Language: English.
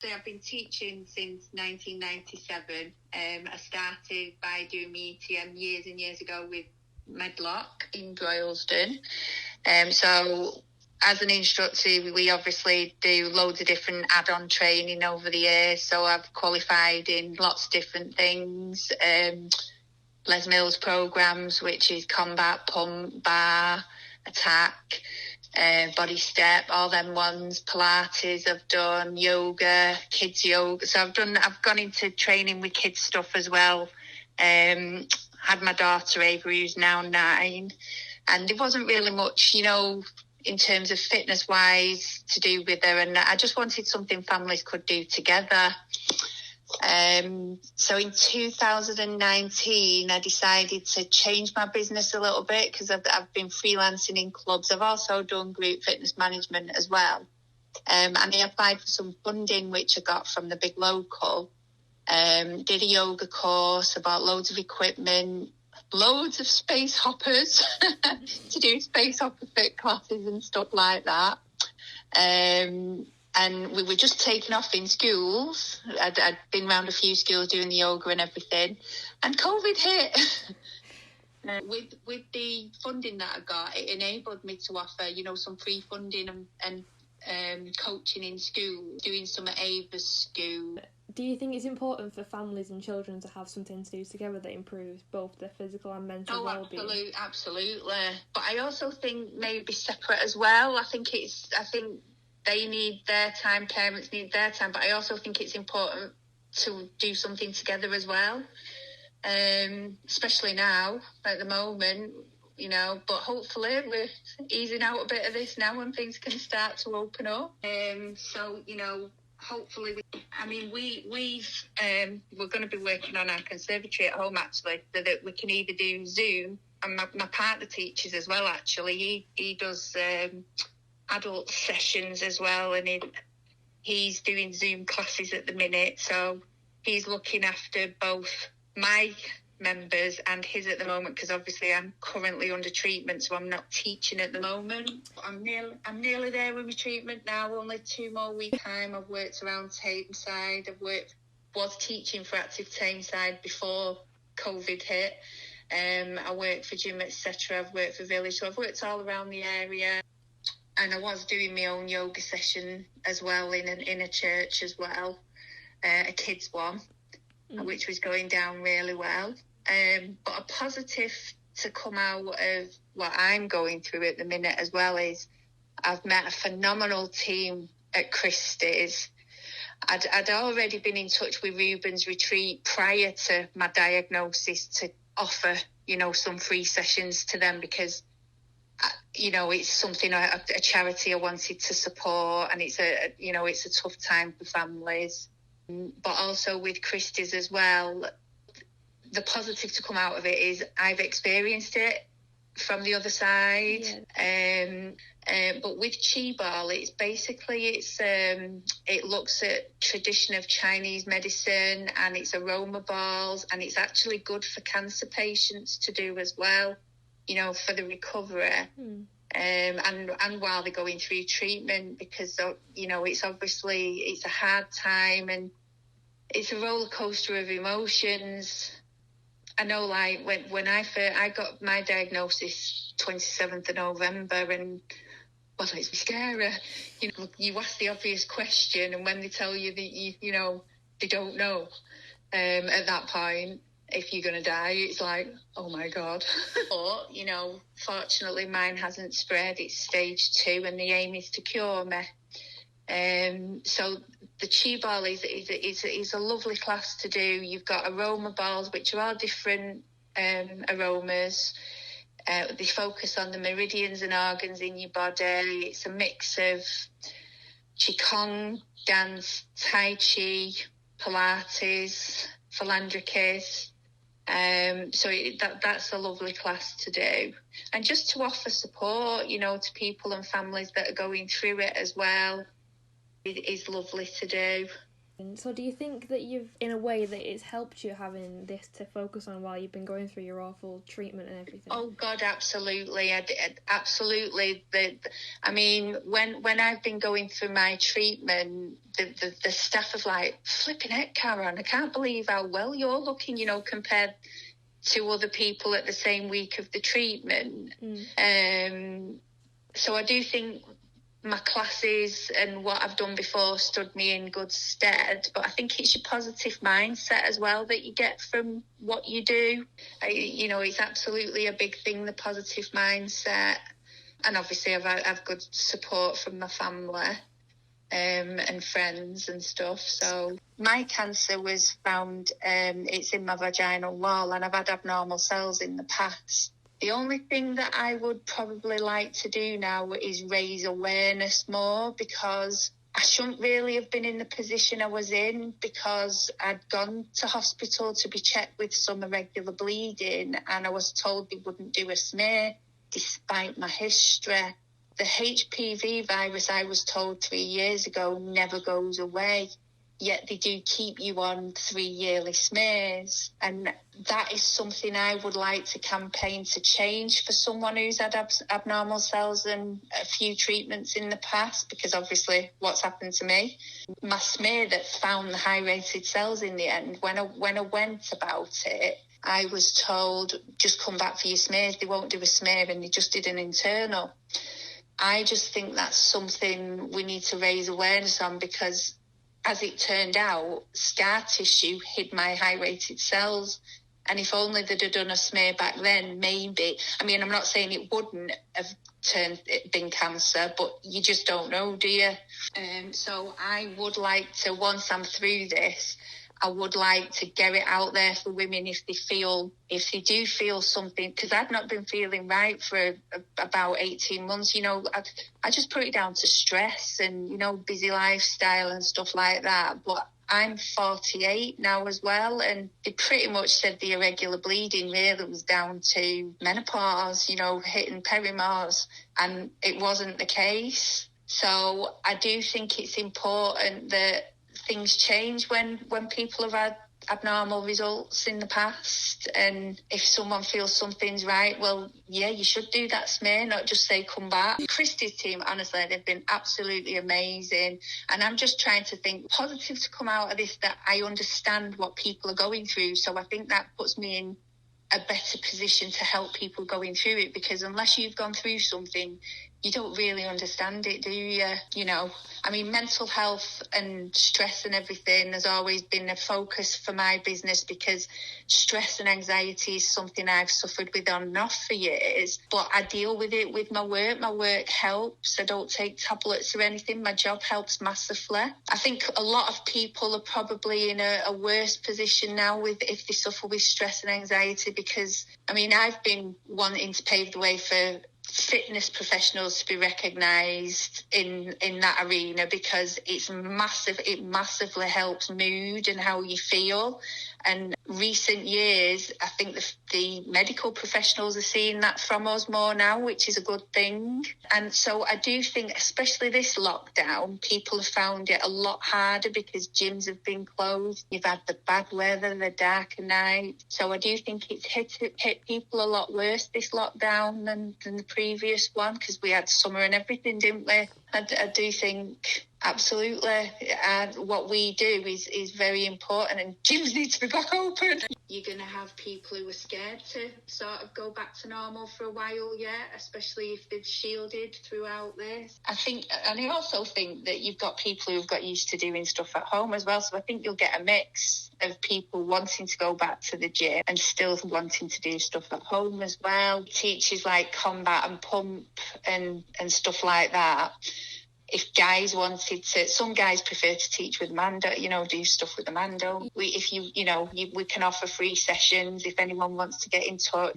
So I've been teaching since 1997. I started by doing my ETM years and years ago with Medlock in Droylsden. So as an instructor, we obviously do loads of different add-on training over the years. So I've qualified in lots of different things. Les Mills programs, which is combat, pump, bar, attack, body step, all them ones. Pilates I've done, yoga, kids yoga. So I've gone into training with kids stuff as well. Had my daughter Avery, who's now 9, and there wasn't really much, in terms of fitness wise to do with her, and I just wanted something families could do together. So in 2019, I decided to change my business a little bit because I've been freelancing in clubs. I've also done group fitness management as well. And I applied for some funding, which I got from the big local. Did a yoga course, about loads of equipment, loads of space hoppers to do space hopper fit classes and stuff like that. And we were just taking off in schools. I'd been around a few schools doing the yoga and everything. And COVID hit. With the funding that I got, it enabled me to offer, some free funding and coaching in school, doing some at Ava's school. Do you think it's important for families and children to have something to do together that improves both their physical and mental well-being? Absolutely. But I also think maybe separate as well. I think they need their time, parents need their time, but I also think it's important to do something together as well, especially now, at the moment, but hopefully we're easing out a bit of this now and things can start to open up. So, hopefully, we're going to be working on our conservatory at home, actually, so that we can either do Zoom, and my partner teaches as well, actually. He does adult sessions as well, and he's doing Zoom classes at the minute, so he's looking after both my members and his at the moment, because obviously I'm currently under treatment, so I'm not teaching at the moment. I'm nearly there with my treatment now, only 2 more weeks time. I've worked around Tameside. Was teaching for Active Tameside before COVID hit. I worked for Gym etc. I've worked for Village, so I've worked all around the area. And I was doing my own yoga session as well in a church as well, a kids one, which was going down really well. But a positive to come out of what I'm going through at the minute as well is I've met a phenomenal team at Christie's. I'd already been in touch with Ruben's Retreat prior to my diagnosis to offer, some free sessions to them because it's something, a charity I wanted to support, and it's a tough time for families. But also with Christie's as well, the positive to come out of it is I've experienced it from the other side. Yeah. But with Qi Ball, it's basically, it looks at tradition of Chinese medicine, and it's aroma balls, and it's actually good for cancer patients to do as well, for the recovery. And while they're going through treatment, because, it's a hard time and it's a roller coaster of emotions. I know, like, when I got my diagnosis 27th of November, and, well, it's scary. You ask the obvious question, and when they tell you that, they don't know at that point if you're going to die, it's like, oh my God. But, fortunately mine hasn't spread. It's stage 2 and the aim is to cure me. So the Qi Ball is a lovely class to do. You've got aroma balls, which are all different aromas. They focus on the meridians and organs in your body. It's a mix of Qigong, dance, Tai Chi, Pilates, Philandrikis. So that's a lovely class to do, and just to offer support, to people and families that are going through it as well, it is lovely to do. And so do you think that in a way that it's helped you having this to focus on while you've been going through your awful treatment and everything? Oh God, absolutely. Absolutely. I mean, when I've been going through my treatment, the staff are like, flipping heck, Caron, I can't believe how well you're looking, compared to other people at the same week of the treatment. So I do think my classes and what I've done before stood me in good stead, but I think it's your positive mindset as well that you get from what you do. It's absolutely a big thing, the positive mindset. And obviously I've good support from my family and friends and stuff. So my cancer was found, it's in my vaginal wall, and I've had abnormal cells in the past. The only thing that I would probably like to do now is raise awareness more, because I shouldn't really have been in the position I was in, because I'd gone to hospital to be checked with some irregular bleeding, and I was told they wouldn't do a smear despite my history. The HPV virus, I was told 3 years ago, never goes away. Yet they do keep you on 3 yearly smears. And that is something I would like to campaign to change for someone who's had abnormal cells and a few treatments in the past, because obviously what's happened to me, my smear that found the high-rated cells in the end, when I went about it, I was told, just come back for your smears. They won't do a smear, and they just did an internal. I just think that's something we need to raise awareness on, because as it turned out, scar tissue hid my high-rated cells. And if only they'd have done a smear back then, maybe. I mean, I'm not saying it wouldn't have been cancer, but you just don't know, do you? So I would like to, once I'm through this, I would like to get it out there for women if they do feel something, because I've not been feeling right for about 18 months. I just put it down to stress and, busy lifestyle and stuff like that. But I'm 48 now as well, and it pretty much said the irregular bleeding really was down to menopause, hitting perimorse, and it wasn't the case. So I do think it's important that things change when people have had abnormal results in the past, and if someone feels something's right, well, yeah, you should do that smear, not just say come back. Christy's team, honestly, they've been absolutely amazing, and I'm just trying to think positive to come out of this, that I understand what people are going through, so I think that puts me in a better position to help people going through it, because unless you've gone through something, you don't really understand it, do you? I mean, mental health and stress and everything has always been a focus for my business, because stress and anxiety is something I've suffered with on and off for years, but I deal with it with my work. My work helps. I don't take tablets or anything. My job helps massively. I think a lot of people are probably in a worse position now if they suffer with stress and anxiety, because, I mean, I've been wanting to pave the way for fitness professionals to be recognised in that arena, because it's massive. It massively helps mood and how you feel. And recent years, I think the medical professionals are seeing that from us more now, which is a good thing. And so I do think, especially this lockdown, people have found it a lot harder because gyms have been closed. You've had the bad weather, the darker night. So I do think it's hit people a lot worse, this lockdown, than the previous one, because we had summer and everything, didn't we? I do think absolutely, and what we do is very important, and gyms need to be back open. You're going to have people who are scared to sort of go back to normal for a while yet, especially if they've shielded throughout this. I also think that you've got people who've got used to doing stuff at home as well, so I think you'll get a mix of people wanting to go back to the gym and still wanting to do stuff at home as well. Teachers like combat and pump and stuff like that. If guys wanted to, some guys prefer to teach with Mando, do stuff with the Mando. We can offer free sessions if anyone wants to get in touch.